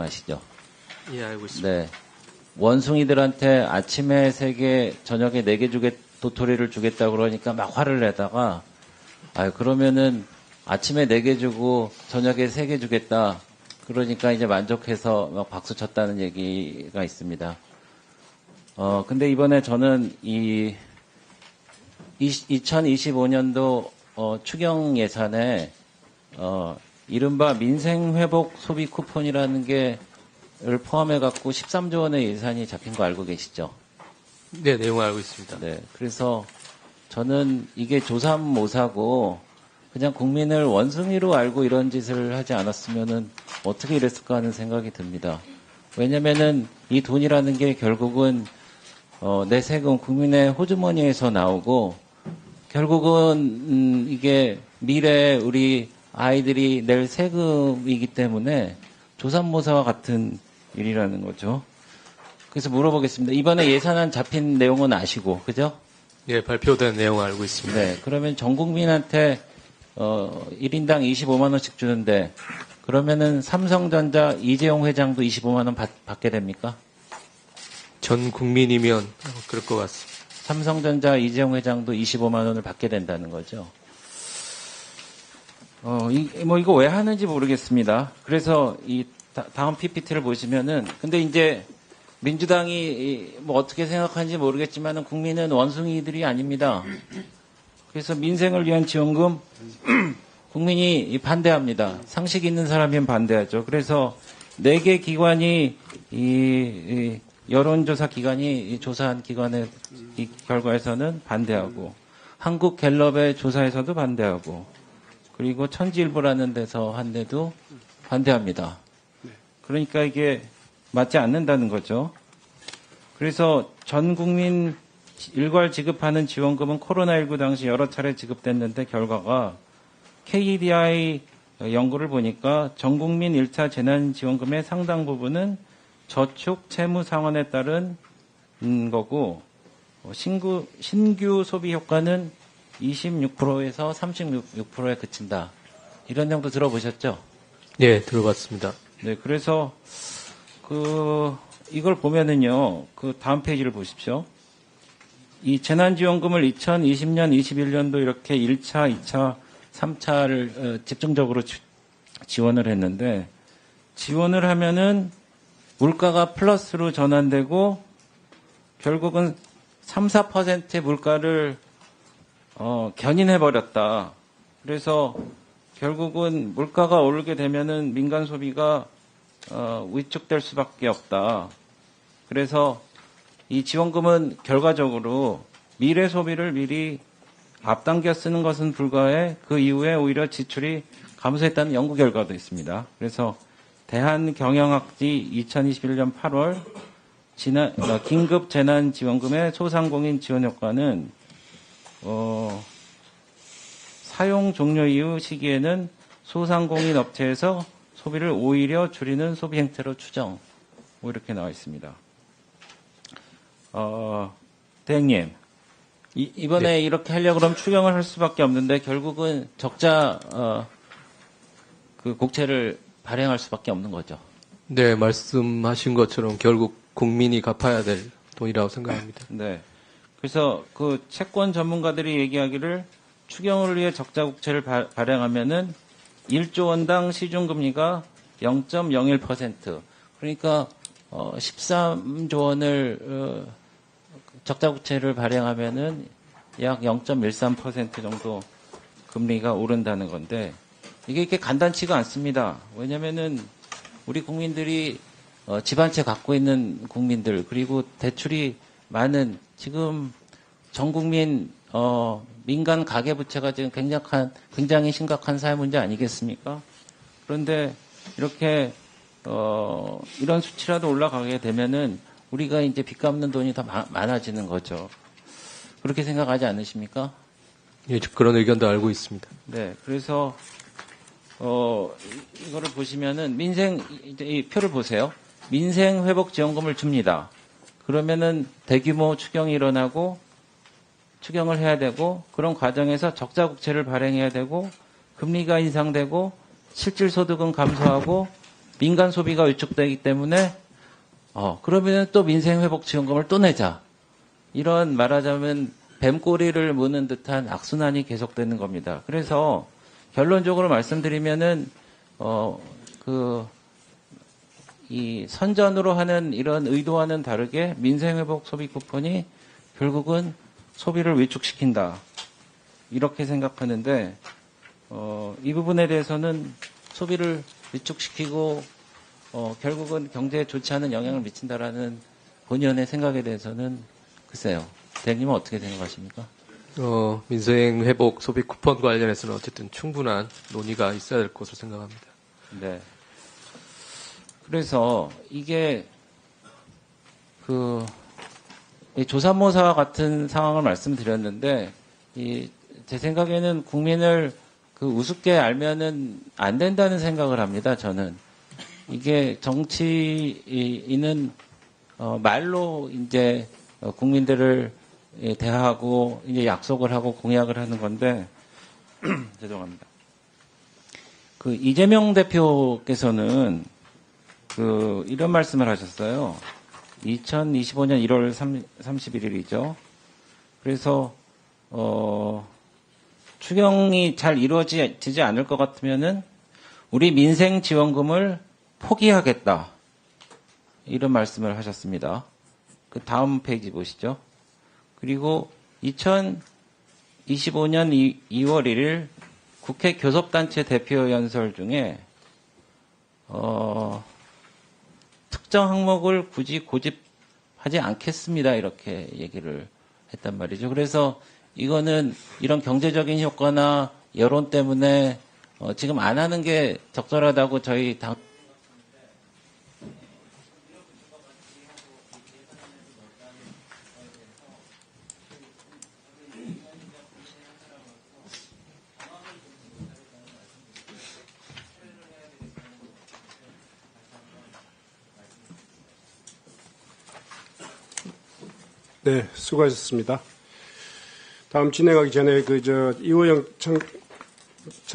아시죠? 예, 알고 있습니다. 네. 원숭이들한테 아침에 3개, 저녁에 4개 도토리를 주겠다 그러니까 막 화를 내다가, 그러면은 아침에 4개 주고 저녁에 3개 주겠다. 그러니까 이제 만족해서 막 박수 쳤다는 얘기가 있습니다. 근데 이번에 저는 2025년도 추경 예산에 이른바 민생회복 소비 쿠폰이라는 게를 포함해갖고 13조 원의 예산이 잡힌 거 알고 계시죠? 네, 내용을 알고 있습니다. 네. 그래서 저는 이게 조삼모사고 그냥 국민을 원숭이로 알고 이런 짓을 하지 않았으면은 어떻게 이랬을까 하는 생각이 듭니다. 왜냐면은 이 돈이라는 게 결국은 내 세금 국민의 호주머니에서 나오고 결국은 이게 미래 우리 아이들이 낼 세금이기 때문에 조삼모사와 같은 일이라는 거죠. 그래서 물어보겠습니다. 이번에 예산안 잡힌 내용은 아시고, 그죠? 예, 발표된 내용을 알고 있습니다. 네. 그러면 전 국민한테 1인당 25만 원씩 주는데 그러면은 삼성전자 이재용 회장도 25만 원 받게 됩니까? 전 국민이면 그럴 것 같습니다. 삼성전자 이재용 회장도 25만 원을 받게 된다는 거죠. 이거 왜 하는지 모르겠습니다. 그래서 이 다음 PPT를 보시면은, 근데 이제 민주당이 뭐 어떻게 생각하는지 모르겠지만은 국민은 원숭이들이 아닙니다. 그래서 민생을 위한 지원금 국민이 반대합니다. 상식 있는 사람이면 반대하죠. 그래서 4개 기관이 이 여론조사 기관이 조사한 기관의 이 결과에서는 반대하고 한국갤럽의 조사에서도 반대하고 그리고 천지일보라는 데서 한 데도 반대합니다. 그러니까 이게 맞지 않는다는 거죠. 그래서 전 국민 일괄 지급하는 지원금은 코로나19 당시 여러 차례 지급됐는데 결과가 KDI 연구를 보니까 전 국민 1차 재난지원금의 상당 부분은 저축 채무 상환에 따른 거고 신규 소비 효과는 26%에서 36%에 그친다. 이런 정도 들어보셨죠? 예, 들어봤습니다. 네, 그래서 이걸 보면은요. 다음 페이지를 보십시오. 이 재난지원금을 2020년, 21년도 이렇게 1차, 2차, 3차를 집중적으로 지원을 했는데 지원을 하면은 물가가 플러스로 전환되고 결국은 3, 4%의 물가를 견인해버렸다. 그래서 결국은 물가가 오르게 되면은 민간 소비가 위축될 수밖에 없다. 그래서 이 지원금은 결과적으로 미래 소비를 미리 앞당겨 쓰는 것은 불가해 그 이후에 오히려 지출이 감소했다는 연구 결과도 있습니다. 그래서 대한경영학지 2021년 8월 긴급 재난지원금의 소상공인 지원 효과는 사용 종료 이후 시기에는 소상공인 업체에서 소비를 오히려 줄이는 소비 행태로 추정. 뭐 이렇게 나와 있습니다. 대행님, 이번에 네. 이렇게 하려고 그러면 추경을 할 수밖에 없는데 결국은 적자 국채를 발행할 수밖에 없는 거죠. 네, 말씀하신 것처럼 결국 국민이 갚아야 될 돈이라고 생각합니다. 네. 그래서 채권 전문가들이 얘기하기를 추경을 위해 적자 국채를 발행하면은 1조 원당 시중금리가 0.01%. 그러니까 13조 원을 적자 국채를 발행하면은 약 0.13% 정도 금리가 오른다는 건데 이게 이렇게 간단치가 않습니다. 왜냐면은 우리 국민들이 집 한 채 갖고 있는 국민들 그리고 대출이 많은 지금 전 국민 민간 가계부채가 지금 굉장히 심각한 사회 문제 아니겠습니까? 그런데 이렇게 이런 수치라도 올라가게 되면은 우리가 이제 빚 갚는 돈이 더 많아지는 거죠. 그렇게 생각하지 않으십니까? 예, 그런 의견도 알고 있습니다. 네, 그래서 이거를 보시면은 이 표를 보세요. 민생 회복 지원금을 줍니다. 그러면은 대규모 추경이 일어나고 추경을 해야 되고 그런 과정에서 적자 국채를 발행해야 되고 금리가 인상되고 실질 소득은 감소하고 민간 소비가 위축되기 때문에 그러면 또 민생회복지원금을 또 내자. 이런 말하자면 뱀꼬리를 무는 듯한 악순환이 계속되는 겁니다. 그래서 결론적으로 말씀드리면은 이 선전으로 하는 이런 의도와는 다르게 민생회복 소비 쿠폰이 결국은 소비를 위축시킨다. 이렇게 생각하는데 이 부분에 대해서는 소비를 위축시키고 결국은 경제에 좋지 않은 영향을 미친다라는 본의원의 생각에 대해서는 글쎄요. 대행님은 어떻게 생각하십니까? 민생 회복 소비 쿠폰 관련해서는 어쨌든 충분한 논의가 있어야 될 것으로 생각합니다. 네. 그래서 이게 이 조삼모사와 같은 상황을 말씀드렸는데 제 생각에는 국민을 우습게 알면은 안 된다는 생각을 합니다. 저는 이게 정치인은 말로 이제 국민들을 대하고 이제 약속을 하고 공약을 하는 건데 죄송합니다. 이재명 대표께서는 이런 말씀을 하셨어요. 2025년 1월 31일이죠. 그래서 추경이 잘 이루어지지 않을 것 같으면은 우리 민생지원금을 포기하겠다. 이런 말씀을 하셨습니다. 다음 페이지 보시죠. 그리고 2025년 2월 1일 국회 교섭단체 대표 연설 중에 특정 항목을 굳이 고집하지 않겠습니다. 이렇게 얘기를 했단 말이죠. 그래서 이거는 이런 경제적인 효과나 여론 때문에 지금 안 하는 게 적절하다고 저희 당 네, 수고하셨습니다. 다음 진행하기 전에 이호영